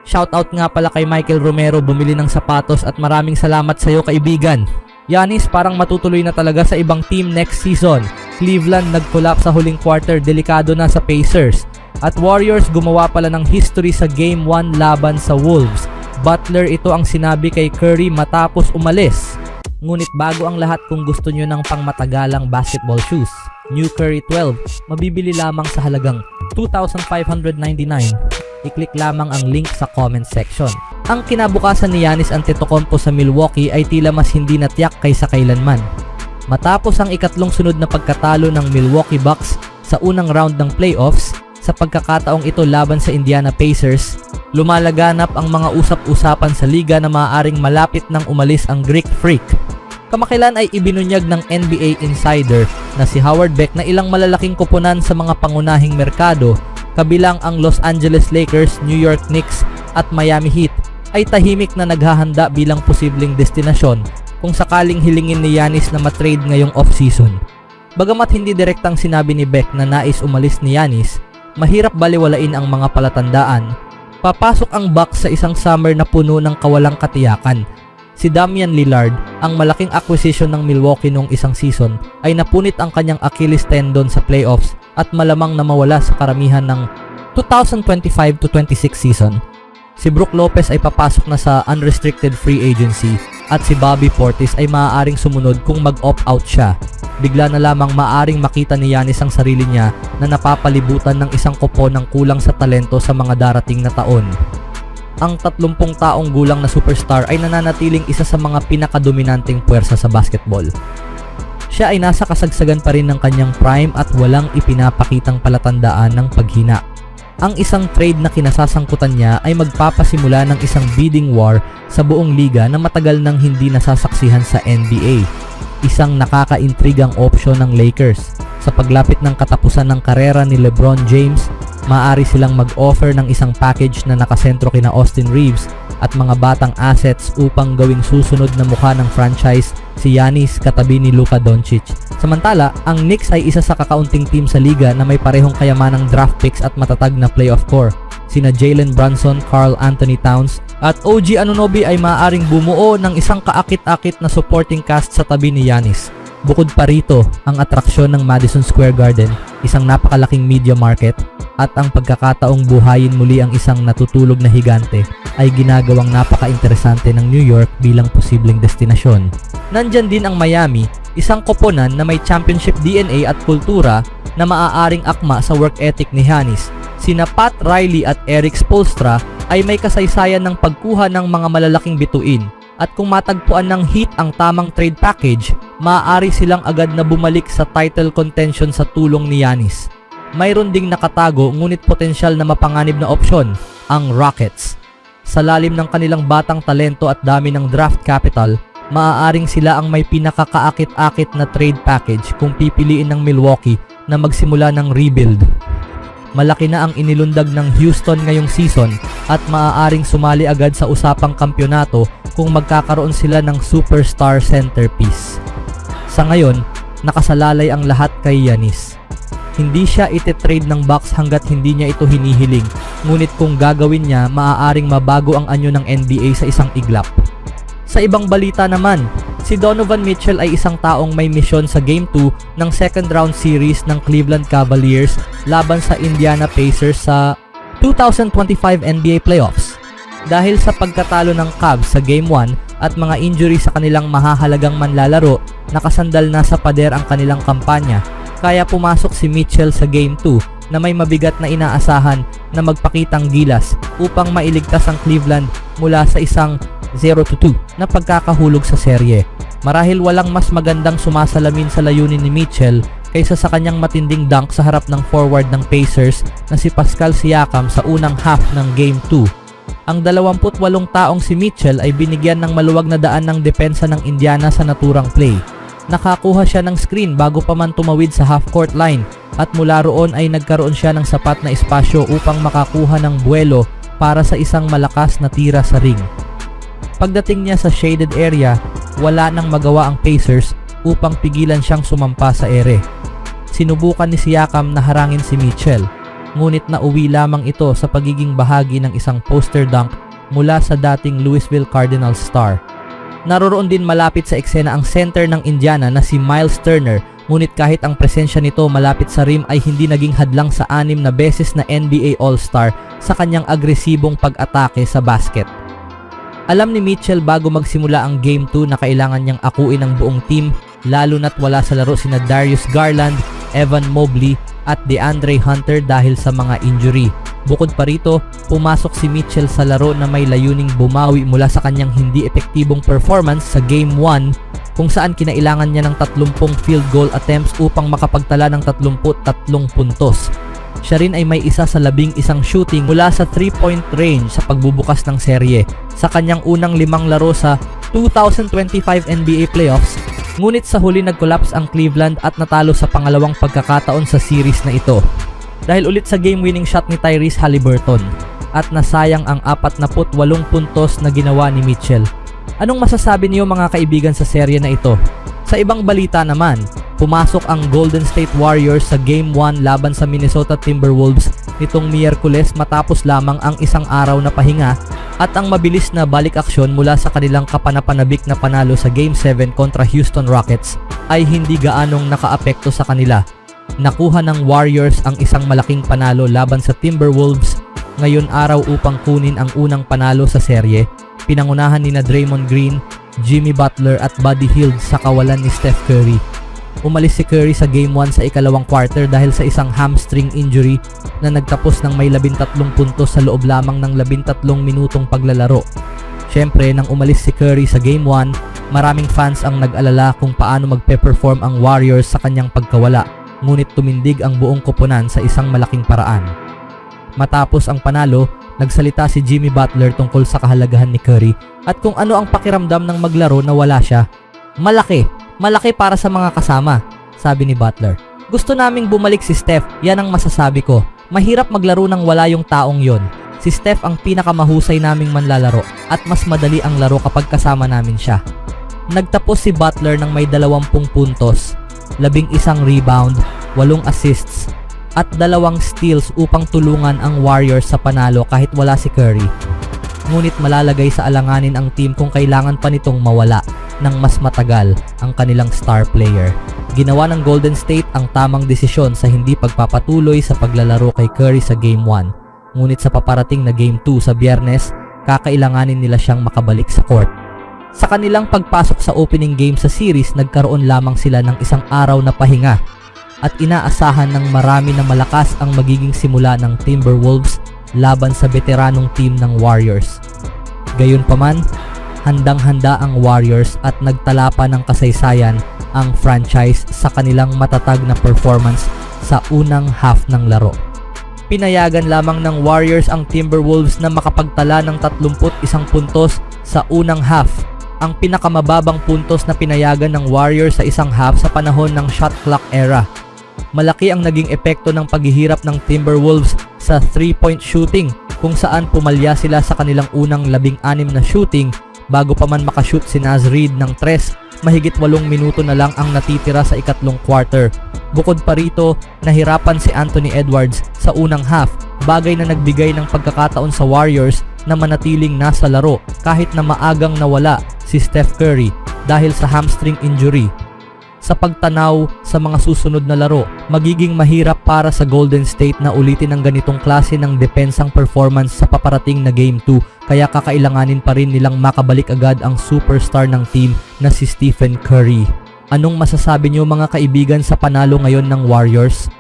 Shoutout nga pala kay Michael Romero, bumili ng sapatos, at maraming salamat sa iyo kaibigan. Giannis parang matutuloy na talaga sa ibang team next season. Cleveland nag-collapse sa huling quarter, delikado na sa Pacers. At Warriors gumawa pala ng history sa Game 1 laban sa Wolves. Butler, ito ang sinabi kay Curry matapos umalis. Ngunit bago ang lahat, kung gusto nyo ng pangmatagalang basketball shoes, New Curry 12, mabibili lamang sa halagang $2,599. I-click lamang ang link sa comment section. Ang kinabukasan ni Giannis Antetokounmpo sa Milwaukee ay tila mas hindi natiyak kaysa kailanman. Matapos ang ikatlong sunod na pagkatalo ng Milwaukee Bucks sa unang round ng playoffs, sa pagkakataong ito laban sa Indiana Pacers, lumalaganap ang mga usap-usapan sa liga na maaaring malapit nang umalis ang Greek Freak. Kamakailan ay ibinunyag ng NBA insider na si Howard Beck na ilang malalaking koponan sa mga pangunahing merkado, kabilang ang Los Angeles Lakers, New York Knicks at Miami Heat, ay tahimik na naghahanda bilang posibleng destinasyon kung sakaling hilingin ni Giannis na matrade ngayong off-season. Bagamat hindi direktang sinabi ni Beck na nais umalis ni Giannis, mahirap baliwalain ang mga palatandaan. Papasok ang Bucks sa isang summer na puno ng kawalang katiyakan. Si Damian Lillard, ang malaking acquisition ng Milwaukee noong isang season, ay napunit ang kanyang Achilles tendon sa playoffs at malamang na mawala sa karamihan ng 2025-26 season. Si Brook Lopez ay papasok na sa unrestricted free agency at si Bobby Portis ay maaaring sumunod kung mag-opt out siya. Bigla na lamang maaaring makita ni Giannis ang sarili niya na napapalibutan ng isang kopo ng kulang sa talento sa mga darating na taon. Ang 30 taong gulang na superstar ay nananatiling isa sa mga pinakadominanteng puwersa sa basketball. Siya ay nasa kasagsagan pa rin ng kanyang prime at walang ipinapakitang palatandaan ng paghina. Ang isang trade na kinasasangkutan niya ay magpapasimula ng isang bidding war sa buong liga na matagal nang hindi nasasaksihan sa NBA. Isang nakakaintrigang opsyon ng Lakers. Sa paglapit ng katapusan ng karera ni LeBron James, maaari silang mag-offer ng isang package na nakasentro kina Austin Reeves at mga batang assets upang gawing susunod na mukha ng franchise si Giannis katabi ni Luka Doncic. Samantala, ang Knicks ay isa sa kakaunting team sa liga na may parehong kayamanang draft picks at matatag na playoff core. Sina Jalen Brunson, Karl Anthony Towns at OG Anunoby ay maaaring bumuo ng isang kaakit-akit na supporting cast sa tabi ni Giannis. Bukod pa rito, ang atraksyon ng Madison Square Garden, isang napakalaking media market, at ang pagkakataong buhayin muli ang isang natutulog na higante ay ginagawang napaka-interesante ng New York bilang posibleng destinasyon. Nandyan din ang Miami, isang koponan na may championship DNA at kultura na maaaring akma sa work ethic ni Giannis. Sina Pat Riley at Eric Spoelstra ay may kasaysayan ng pagkuha ng mga malalaking bituin, at kung matagpuan ng Heat ang tamang trade package, maaari silang agad na bumalik sa title contention sa tulong ni Giannis. Mayroon ding nakatago ngunit potensyal na mapanganib na opsyon, ang Rockets. Sa lalim ng kanilang batang talento at dami ng draft capital, maaaring sila ang may pinakakaakit-akit na trade package kung pipiliin ng Milwaukee na magsimula ng rebuild. Malaki na ang inilundag ng Houston ngayong season at maaaring sumali agad sa usapang kampyonato kung magkakaroon sila ng superstar centerpiece. Sa ngayon, nakasalalay ang lahat kay Giannis. Hindi siya ite-trade ng Bucks hanggat hindi niya ito hinihiling, ngunit kung gagawin niya, maaaring mabago ang anyo ng NBA sa isang iglap. Sa ibang balita naman, si Donovan Mitchell ay isang taong may misyon sa Game 2 ng second round series ng Cleveland Cavaliers laban sa Indiana Pacers sa 2025 NBA Playoffs. Dahil sa pagkatalo ng Cavs sa Game 1 at mga injury sa kanilang mahahalagang manlalaro, nakasandal na sa pader ang kanilang kampanya. Kaya pumasok si Mitchell sa Game 2 na may mabigat na inaasahan na magpakitang gilas upang mailigtas ang Cleveland mula sa isang 0-2 na pagkakahulog sa serye. Marahil walang mas magandang sumasalamin sa layunin ni Mitchell kaysa sa kanyang matinding dunk sa harap ng forward ng Pacers na si Pascal Siakam sa unang half ng Game 2. Ang 28 taong si Mitchell ay binigyan ng maluwag na daan ng depensa ng Indiana sa naturang play. Nakakuha siya ng screen bago pa man tumawid sa half-court line at mula roon ay nagkaroon siya ng sapat na espasyo upang makakuha ng buwelo para sa isang malakas na tira sa ring. Pagdating niya sa shaded area, wala nang magawa ang Pacers upang pigilan siyang sumampa sa ere. Sinubukan ni Siakam na harangin si Mitchell, ngunit nauwi lamang ito sa pagiging bahagi ng isang poster dunk mula sa dating Louisville Cardinals star. Naroroon din malapit sa eksena ang center ng Indiana na si Miles Turner, ngunit kahit ang presensya nito malapit sa rim ay hindi naging hadlang sa 6 na beses na NBA All-Star sa kanyang agresibong pag-atake sa basket. Alam ni Mitchell bago magsimula ang Game 2 na kailangan niyang akuin ang buong team, lalo na't wala sa laro sina Darius Garland, Evan Mobley at DeAndre Hunter dahil sa mga injury. Bukod pa rito, pumasok si Mitchell sa laro na may layuning bumawi mula sa kanyang hindi epektibong performance sa Game 1 kung saan kinailangan niya ng 30 field goal attempts upang makapagtala ng 33 puntos. Siya rin ay may isa sa 11 shooting mula sa 3-point range sa pagbubukas ng serye sa kanyang unang 5 laro sa 2025 NBA Playoffs. Ngunit sa huli nag-collapse ang Cleveland at natalo sa pangalawang pagkakataon sa series na ito dahil ulit sa game-winning shot ni Tyrese Haliburton at nasayang ang 48 puntos na ginawa ni Mitchell. Anong masasabi niyo mga kaibigan sa serye na ito? Sa ibang balita naman, pumasok ang Golden State Warriors sa Game 1 laban sa Minnesota Timberwolves nitong Miyerkules matapos lamang ang isang araw na pahinga at ang mabilis na balik aksyon mula sa kanilang kapanapanabik na panalo sa Game 7 kontra Houston Rockets ay hindi gaanong nakaapekto sa kanila. Nakuha ng Warriors ang isang malaking panalo laban sa Timberwolves ngayon araw upang kunin ang unang panalo sa serye. Pinangunahan ni Draymond Green, Jimmy Butler at Buddy Hield sa kawalan ni Steph Curry. Umalis si Curry sa Game 1 sa ikalawang quarter dahil sa isang hamstring injury na nagtapos ng may 13 puntos sa loob lamang ng 13 minutong paglalaro. Siyempre, nang umalis si Curry sa Game 1, maraming fans ang nag-alala kung paano magpe-perform ang Warriors sa kanyang pagkawala, ngunit tumindig ang buong koponan sa isang malaking paraan. Matapos ang panalo, nagsalita si Jimmy Butler tungkol sa kahalagahan ni Curry at kung ano ang pakiramdam ng maglaro na wala siya. Malaki para sa mga kasama, sabi ni Butler. Gusto naming bumalik si Steph, yan ang masasabi ko. Mahirap maglaro nang wala yung taong yon. Si Steph ang pinakamahusay naming manlalaro at mas madali ang laro kapag kasama namin siya. Nagtapos si Butler ng may 20 puntos, 11 rebound, 8 assists, at 2 steals upang tulungan ang Warriors sa panalo kahit wala si Curry. Ngunit malalagay sa alanganin ang team kung kailangan pa nitong mawala ng mas matagal ang kanilang star player. Ginawa ng Golden State ang tamang desisyon sa hindi pagpapatuloy sa paglalaro kay Curry sa Game 1. Ngunit sa paparating na Game 2 sa Biyernes, kakailanganin nila siyang makabalik sa court. Sa kanilang pagpasok sa opening game sa series, nagkaroon lamang sila ng isang araw na pahinga at inaasahan ng marami na malakas ang magiging simula ng Timberwolves laban sa veteranong team ng Warriors. Gayunpaman, handang-handa ang Warriors at nagtala pa ng kasaysayan ang franchise sa kanilang matatag na performance sa unang half ng laro. Pinayagan lamang ng Warriors ang Timberwolves na makapagtala ng 31 puntos sa unang half, ang pinakamababang puntos na pinayagan ng Warriors sa isang half sa panahon ng shot clock era. Malaki ang naging epekto ng paghihirap ng Timberwolves sa 3-point shooting kung saan pumalya sila sa kanilang unang 16 na shooting bago pa man makashoot si Naz Reid ng 3, mahigit 8 minuto na lang ang natitira sa ikatlong quarter. Bukod pa rito, nahirapan si Anthony Edwards sa unang half, bagay na nagbigay ng pagkakataon sa Warriors na manatiling nasa laro kahit na maagang nawala si Steph Curry dahil sa hamstring injury. Sa pagtanaw sa mga susunod na laro, magiging mahirap para sa Golden State na ulitin ang ganitong klase ng depensang performance sa paparating na Game 2, kaya kakailanganin pa rin nilang makabalik agad ang superstar ng team na si Stephen Curry. Anong masasabi niyo mga kaibigan sa panalo ngayon ng Warriors?